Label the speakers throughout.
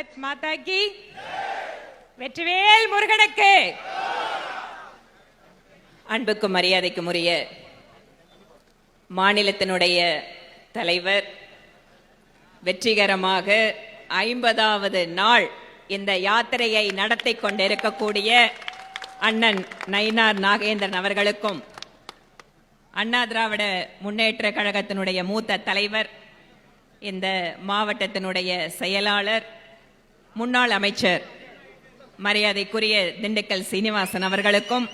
Speaker 1: பாரத் மாதா கி வெற்றிவேல் முருகனுக்கு. அன்புக்கும் மரியாதைக்கும் உரிய மாநிலத்தினுடைய தலைவர், வெற்றிகரமாக 50வது நாள் இந்த யாத்திரையை நடத்தி கொண்டிருக்கக்கூடிய அண்ணன் நயினார் நாகேந்திரன் அவர்களுக்கும், அண்ணா திராவிட முன்னேற்ற கழகத்தினுடைய மூத்த தலைவர், இந்த மாவட்டத்தினுடைய செயலாளர், முன்னாள் அமைச்சர் மரியாதைக்குரிய திண்டுக்கல் சீனிவாசன் அவர்களுக்கும்,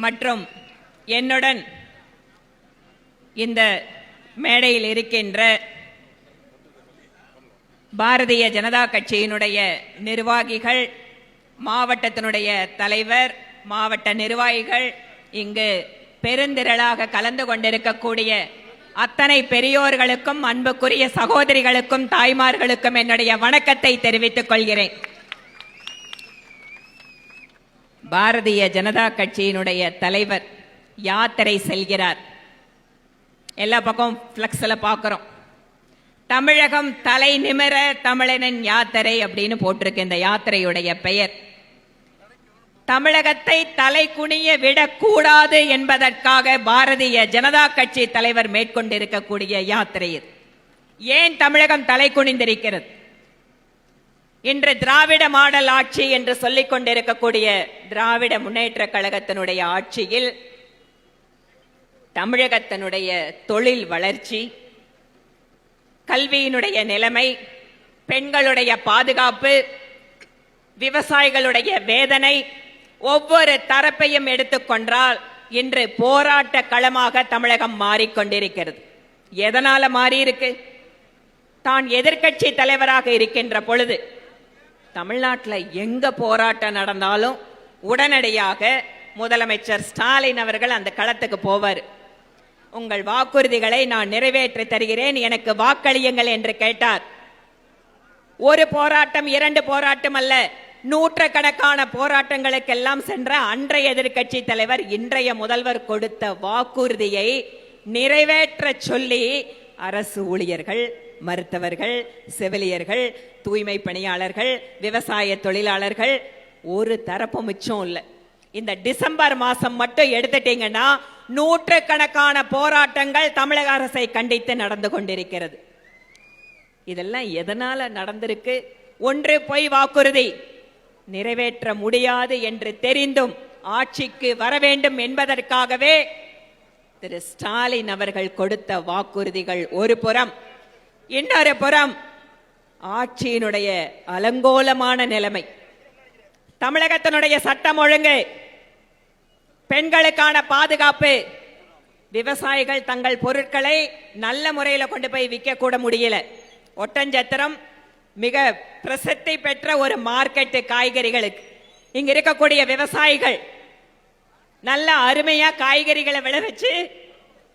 Speaker 1: மற்றும் என்னுடன் இந்த மேடையில் இருக்கின்ற பாரதிய ஜனதா கட்சியினுடைய நிர்வாகிகள், மாவட்டத்தினுடைய தலைவர், மாவட்ட நிர்வாகிகள், இங்கு பெருந்திரளாக கலந்து கொண்டிருக்கக்கூடிய அத்தனை பெரியோர்களுக்கும், அன்புக்குரிய சகோதரிகளுக்கும், தாய்மார்களுக்கும் என்னுடைய வணக்கத்தை தெரிவித்துக் கொள்கிறேன். பாரதிய ஜனதா கட்சியினுடைய தலைவர் யாத்திரை செல்கிறார். எல்லா பக்கம் பிளக்ஸ்ல பார்க்கிறோம். தமிழகம் தலை நிமிர தமிழனின் யாத்திரை அப்படின்னு போட்டிருக்கு இந்த யாத்திரையுடைய பெயர். தமிழகத்தை தலை குனிய விடக்கூடாது என்பதற்காக பாரதிய ஜனதா கட்சி தலைவர் மேற்கொண்டிருக்கக்கூடிய யாத்திரை. ஏன் தமிழகம் தலை குனிந்திருக்கிறது? இன்று திராவிட மாடல் ஆட்சி என்று சொல்லிக் கொண்டிருக்கக்கூடிய திராவிட முன்னேற்ற கழகத்தினுடைய ஆட்சியில் தமிழகத்தினுடைய தொழில் வளர்ச்சி, கல்வியினுடைய நிலைமை, பெண்களுடைய பாதுகாப்பு, விவசாயிகளுடைய வேதனை, ஒவ்வொரு தரப்பையும் எடுத்துக்கொண்டால் இன்று போராட்ட களமாக தமிழகம் மாறிக்கொண்டிருக்கிறது. எதனால மாறி இருக்கு? தான் எதிர்க்கட்சி தலைவராக இருக்கின்ற பொழுது தமிழ்நாட்டில் எங்க போராட்டம் நடந்தாலும் உடனடியாக முதலமைச்சர் ஸ்டாலின் அவர்கள் அந்த களத்துக்கு போவார். உங்கள் வாக்குறுதிகளை நான் நிறைவேற்றி தருகிறேன், எனக்கு வாக்களியுங்கள் என்று கேட்டார். ஒரு போராட்டம், இரண்டு போராட்டம் அல்ல, நூற்றுக்கணக்கான போராட்டங்களுக்கெல்லாம் சென்ற அன்றைய எதிர்க்கட்சி தலைவர் இன்றைய முதல்வர் கொடுத்த வாக்குறுதியை நிறைவேற்ற சொல்லி அரசு ஊழியர்கள், மருத்துவர்கள், செவிலியர்கள், தூய்மை பணியாளர்கள், விவசாய தொழிலாளர்கள் ஒரு தரப்பு மிச்சம் இல்லை. இந்த டிசம்பர் மாசம் மட்டும் எடுத்துட்டீங்கன்னா நூற்றுக்கணக்கான போராட்டங்கள் தமிழக அரசை கண்டித்து நடந்து கொண்டிருக்கிறது. இதெல்லாம் எதனால நடந்திருக்கு? ஒன்று, பொய் வாக்குறுதி, நிறைவேற்ற முடியாது என்று தெரிந்தும் ஆட்சிக்கு வர வேண்டும் என்பதற்காகவே திரு ஸ்டாலின் அவர்கள் கொடுத்த வாக்குறுதிகள் ஒரு புறம், இன்னொரு புறம் ஆட்சியினுடைய அலங்கோலமான நிலைமை, தமிழகத்தினுடைய சட்டம் ஒழுங்கு, பெண்களுக்கான பாதுகாப்பு, விவசாயிகள் தங்கள் பொருட்களை நல்ல முறையில் கொண்டு போய் விற்க கூட முடியல. ஒட்டஞ்சத்திரம் மிக பிரசித்தி பெற்ற ஒரு மார்க்கெட் காய்கறிகளுக்கு இங்க இருக்கக்கூடிய விவசாயிகள் நல்ல அருமையா காய்கறிகளை விளைவிச்சு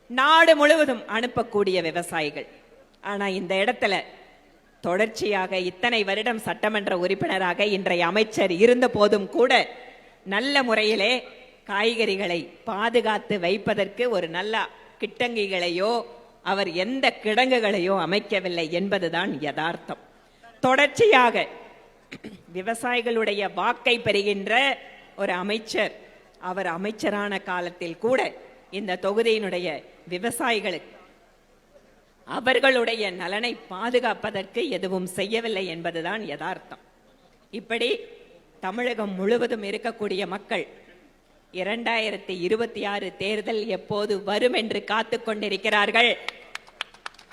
Speaker 1: நாடு முழுவதும் அனுப்பக்கூடிய விவசாயிகள். ஆனா இந்த இடத்துல தொடர்ச்சியாக இத்தனை வருடம் சட்டமன்ற உறுப்பினராக இன்றைய அமைச்சர் இருந்த போதும் கூட நல்ல முறையிலே காய்கறிகளை பாதுகாத்து வைப்பதற்கு ஒரு நல்ல கிட்டங்கிகளையோ அவர் எந்த கிடங்குகளையோ அமைக்கவில்லை என்பதுதான் யதார்த்தம். தொடர்ச்சியாக விவசாயிகளுடைய வாக்கை பெறுகின்ற ஒரு அமைச்சர், அவர் அமைச்சரான காலத்தில் கூட இந்த தொகுதியினுடைய விவசாயிகளுக்கு அவர்களுடைய நலனை பாதுகாப்பதற்கு எதுவும் செய்யவில்லை என்பதுதான் யதார்த்தம். இப்படி தமிழகம் முழுவதும் இருக்கக்கூடிய மக்கள் 2026 தேர்தல் எப்போது வரும் என்று காத்து கொண்டிருக்கிறார்கள்.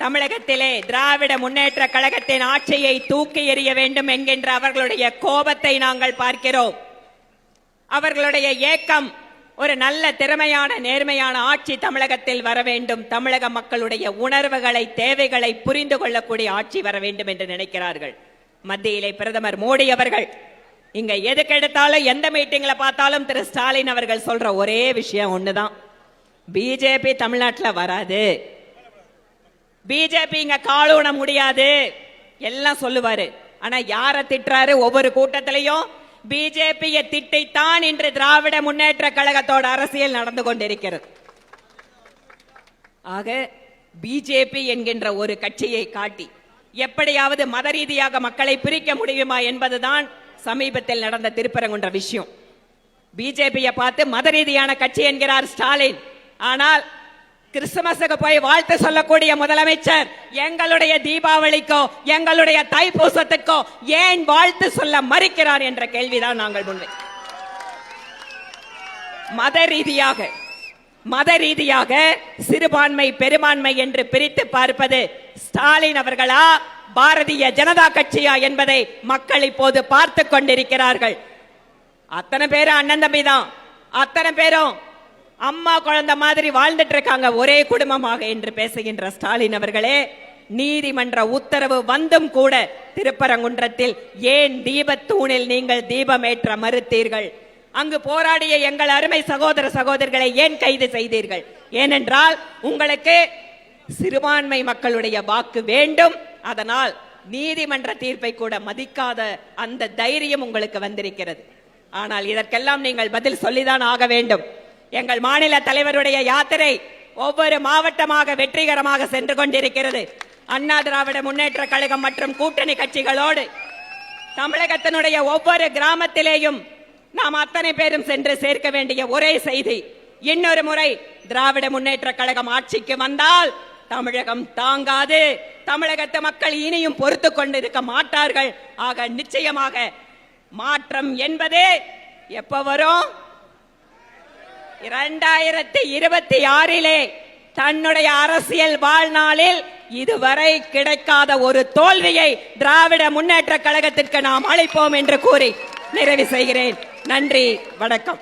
Speaker 1: தமிழகத்திலே திராவிட முன்னேற்ற கழகத்தின் ஆட்சியை தூக்கி எறிய வேண்டும் என்கின்ற அவர்களுடைய கோபத்தை நாங்கள் பார்க்கிறோம். அவர்களுடைய ஏக்கம் ஒரு நல்ல திறமையான நேர்மையான ஆட்சி தமிழகத்தில் வர வேண்டும், தமிழக மக்களுடைய உணர்வுகளை, தேவைகளை புரிந்து கொள்ளக்கூடிய ஆட்சி வர வேண்டும் என்று நினைக்கிறார்கள். மத்தியிலே பிரதமர் மோடி அவர்கள் இங்க எதுக்கு எடுத்தாலும் எந்த மீட்டிங்ல பார்த்தாலும் திரு ஸ்டாலின் அவர்கள் சொல்ற ஒரே விஷயம் ஒண்ணுதான், பிஜேபி தமிழ்நாட்டில் வராது, பிஜேபி இங்க காலூன முடியாது எல்லாம் சொல்லுவாரு. ஆனா யார திட்டுறாரு? ஒவ்வொரு கூட்டத்திலையும் பிஜேபியை திட்டைத்தான் இன்று திராவிட முன்னேற்ற கழகத்தோட அரசியல் நடந்து கொண்டிருக்கிறது. ஆக பிஜேபி என்கின்ற ஒரு கட்சியை காட்டி எப்படியாவது மத ரீதியாக மக்களை பிரிக்க முடியுமா என்பதுதான் சமீபத்தில் நடந்த திருப்பரங்குன்ற விஷயம். பிஜேபியை பார்த்து மத ரீதியான கட்சி என்கிறார் ஸ்டாலின். ஆனால் கிறிஸ்துமஸுக்கு போய் வாழ்த்து சொல்லக்கூடிய முதலமைச்சர் எங்களுடைய தீபாவளிக்கோ எங்களுடைய தைப்பூசத்துக்கோ ஏன் வாழ்த்து சொல்ல மறுக்கிறார் என்ற கேள்விதான் நாங்கள் முன்வை. மத ரீதியாக சிறுபான்மை பெரும்பான்மை என்று பிரித்து பார்ப்பது ஸ்டாலின் அவர்களா பாரதிய ஜனதா கட்சியா என்பதை மக்கள் இப்போது பார்த்து கொண்டிருக்கிறார்கள். அத்தனை பேரும் அண்ணன் தம்பி தான், அத்தனை பேரும் அம்மா குழந்தை மாதிரி வாழ்ந்துட்டு இருக்காங்க ஒரே குடும்பமாக என்று பேசுகின்ற ஸ்டாலின் அவர்களே, நீதிமன்ற உத்தரவு வந்தும் கூட திருப்பரங்குன்றத்தில் ஏன் தீபத்தூணில் நீங்கள் தீபமேற்ற மறுத்தீர்கள்? அங்கு போராடிய எங்கள் அருமை சகோதர சகோதரிகளை ஏன் கைது செய்தீர்கள்? ஏனென்றால் உங்களுக்கு சிறுபான்மை மக்களுடைய வாக்கு வேண்டும். அதனால் நீதிமன்ற தீர்ப்பை கூட மதிக்காத அந்த தைரியம் உங்களுக்கு வந்திருக்கிறது. ஆனால் இதற்கெல்லாம் நீங்கள் பதில் சொல்லிதான் ஆக வேண்டும். எங்கள் மாநில தலைவருடைய யாத்திரை ஒவ்வொரு மாவட்டமாக வெற்றிகரமாக சென்று கொண்டிருக்கிறது. அண்ணா திராவிட முன்னேற்ற கழகம் மற்றும் கூட்டணி கட்சிகளோடு தமிழகத்தினுடைய ஒவ்வொரு கிராமத்திலேயும் நாம் அத்தனை பேரும் சென்று சேர்க்க வேண்டிய ஒரே செய்தி, இன்னொரு முறை திராவிட முன்னேற்ற கழகம் ஆட்சிக்கு வந்தால் தமிழகம் தாங்காது. தமிழகத்து மக்கள் இனியும் பொறுத்து கொண்டிருக்க மாட்டார்கள். ஆக நிச்சயமாக மாற்றம் என்பதே எப்ப வரும்? 2026 தன்னுடைய அரசியல் வாழ்நாளில் இதுவரை கிடைக்காத ஒரு தோல்வியை திராவிட முன்னேற்ற கழகத்திற்கு நாம் அளிப்போம் என்று கூறி நிறைவு செய்கிறேன். நன்றி, வணக்கம்.